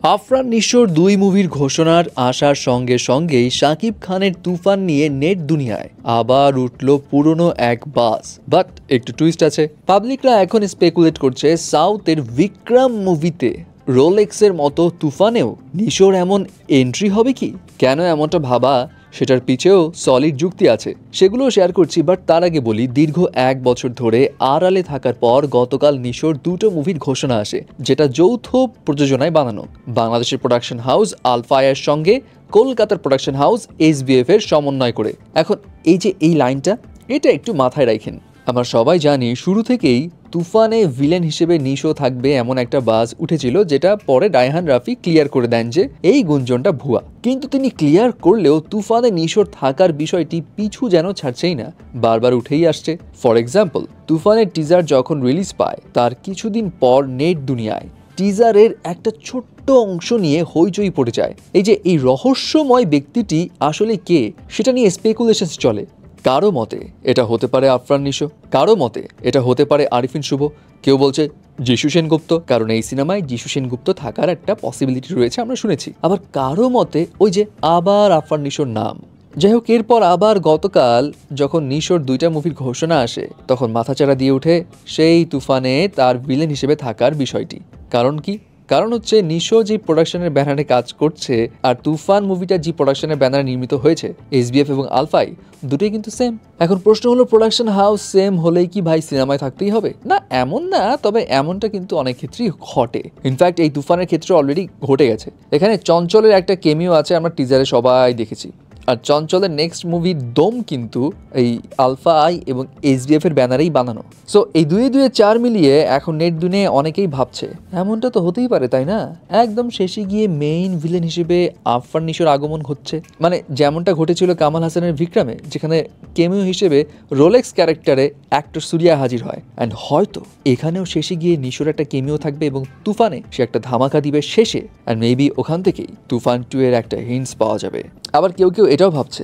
আফরান নিশোর ২ মুভির ঘোষণার আসার সঙ্গে সঙ্গেই শাকিব খানের তুফান নিয়ে নেট দুনিয়ায় আবার উঠল পুরনো এক বাস। বাট একটু টুইস্ট আছে। পাবলিকরা এখন স্পেকুলেট করছে সাউথের বিক্রম মুভিতে রোলেক্সের মতো তুফানেও নিশোর এমন এন্ট্রি হবে কি? কেন এমনটা ভাবা সেটার পিছেও সলিড যুক্তি আছে, সেগুলোও শেয়ার করছি। বাট তার আগে বলি, দীর্ঘ ১ বছর ধরে আড়ালে থাকার পর গতকাল নিশোর ২টো মুভির ঘোষণা আসে, যেটা যৌথ প্রযোজনায় বানানো। বাংলাদেশের প্রোডাকশন হাউস আলফায়ার সঙ্গে কলকাতার প্রোডাকশন হাউস এসবিএফ এর সমন্বয় করে। এখন এই লাইনটা, এটা একটু মাথায় রাখেন। আমরা সবাই জানি শুরু থেকেই তুফানে ভিলেন হিসেবে নিশো থাকবে এমন একটা বাজ উঠেছিল, যেটা পরে রায়হান রাফি ক্লিয়ার করে দেন যে এই গুঞ্জনটা ভুয়া। কিন্তু তিনি ক্লিয়ার করলেও তুফানে নিশোর থাকার বিষয়টি পিছু যেন ছাড়ছেই না, বারবার উঠেই আসছে। ফর এক্সাম্পল, তুফানের টিজার যখন রিলিজ পায় তার কিছুদিন পর নেট দুনিয়ায় টিজারের একটা ছোট্ট অংশ নিয়ে হইচই পড়ে যায়। এই রহস্যময় ব্যক্তিটি আসলে কে সেটা নিয়ে স্পেকুলেশনস চলে। কারো মতে এটা হতে পারে আফরান নিশো, কারো মতে এটা হতে পারে আরিফিন শুভ, কেউ বলছে যিশু সেনগুপ্ত, কারণ এই সিনেমায় যিশু সেনগুপ্ত থাকার একটা পসিবিলিটি রয়েছে আমরা শুনেছি। আবার কারো মতে আবার আফরান নিশোর নাম। যাই হোক, এরপর আবার গতকাল যখন নিশোর ২টা মুভির ঘোষণা আসে তখন মাথাচাড়া দিয়ে ওঠে সেই তুফানে তার ভিলেন হিসেবে থাকার বিষয়টি। কারণ কি? কারণ হচ্ছে নিশো যে প্রোডাকশনের ব্যানারে কাজ করছে আর তুফান মুভিটা যে প্রোডাকশনের ব্যানারে নির্মিত হয়েছে এসবিএফ এবং আলফাই, দুটোই কিন্তু সেম। এখন প্রশ্ন হলো, প্রোডাকশন হাউস সেম হলেই কি ভাই সিনেমায় থাকতেই হবে? না, এমন না, তবে এমনটা কিন্তু অনেক ক্ষেত্রেই ঘটে। ইনফ্যাক্ট এই তুফানের ক্ষেত্রে অলরেডি ঘটে গেছে। এখানে চঞ্চলের একটা কেমিও আছে, আমরা টিজারে সবাই দেখেছি। আর চঞ্চলের নেক্সট মুভি দম কিন্তু এই আলফা আই এবং এসবিএফ এর ব্যানারেই বানানো। সো এই দুয়ে ৪ মিলিয়ে এখন নেট দুনিয়ায় অনেকেই ভাবছে এমনটা তো হতেই পারে, তাই না? একদম শেষে গিয়ে মেইন ভিলেন হিসেবে আফরান নিশোর আগমন ঘটছে, মানে যেমনটা ঘটেছিল কামাল হাসানের বিক্রমে, যেখানে কেমিও হিসেবে রোলেক্স ক্যারেক্টারে অ্যাক্টর সুরিয়া হাজির হয়। অ্যান্ড হয়তো এখানেও শেষে গিয়ে নিশোর একটা কেমিও থাকবে এবং তুফানে সে একটা ধামাকা দিবে শেষে। অ্যান্ড মেবি ওখান থেকেই তুফান 2 এর একটা হিন্টস পাওয়া যাবে। আবার কেউ এটাও ভাবছে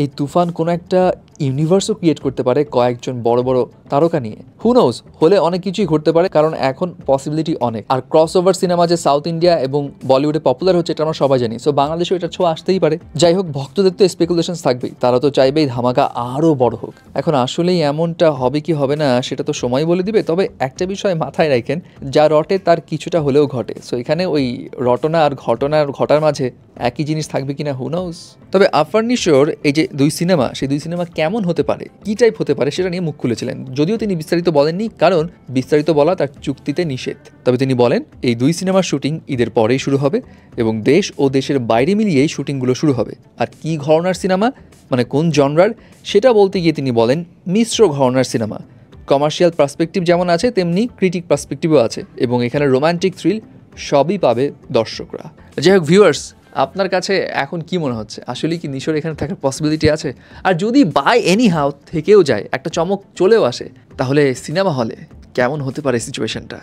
এই তুফান কোনো একটা ইউনিভার্সও ক্রিয়েট করতে পারে কয়েকজন বড় বড় তারকা নিয়ে। হু নোজ, হলে অনেক কিছুই ঘটতে পারে, কারণ এখন পসিবিলিটি অনেক। আর ক্রস ওভার সিনেমা যে সাউথ ইন্ডিয়া এবং বলিউডে পপুলার হচ্ছে এটা আমরা সবাই জানি। সো বাংলাদেশেও এটা ছোঁয়া আসতেই পারে। যাই হোক, ভক্তদের তো স্পেকুলেশনস থাকবেই, তারা তো চাইবেই ধামাকা আরও বড় হোক। এখন আসলেই এমনটা হবে কি হবে না সেটা তো সময় বলে দিবে। তবে একটা বিষয় মাথায় রাখেন, যা রটে তার কিছুটা হলেও ঘটে। সো এখানে ওই রটনা আর ঘটার মাঝে একই জিনিস থাকবে কিনা হু নোজ। তবে আফরান নিশোর এই যে 2 সিনেমা, সেই 2 সিনেমা কেমন হতে পারে, কি টাইপ হতে পারে সেটা নিয়ে মুখ খুলেছিলেন। যদিও তিনি বিস্তারিত বলেননি, কারণ বিস্তারিত বলা তার চুক্তিতে নিষেধ। তবে তিনি বলেন এই 2 সিনেমার শুটিং ঈদের পরেই শুরু হবে এবং দেশ ও দেশের বাইরে মিলিয়েই শুটিংগুলো শুরু হবে। আর কি ঘরানার সিনেমা, মানে কোন জনরার, সেটা বলতে গিয়ে তিনি বলেন মিশ্র ঘরানার সিনেমা। কমার্শিয়াল পার্সপেক্টিভ যেমন আছে তেমনি ক্রিটিক পার্সপেক্টিভও আছে, এবং এখানে রোমান্টিক থ্রিল সবই পাবে দর্শকরা। যাই হোক ভিউয়ার্স, আপনার কাছে এখন কি মনে হচ্ছে, আসলে কি নিশোর এখানে থাকার পসিবিলিটি আছে? আর যদি বাই এনি হাউ থেকেও যায়, একটা চমক চলেও আসে, তাহলে সিনেমা হলে কেমন হতে পারে সিচুয়েশনটা?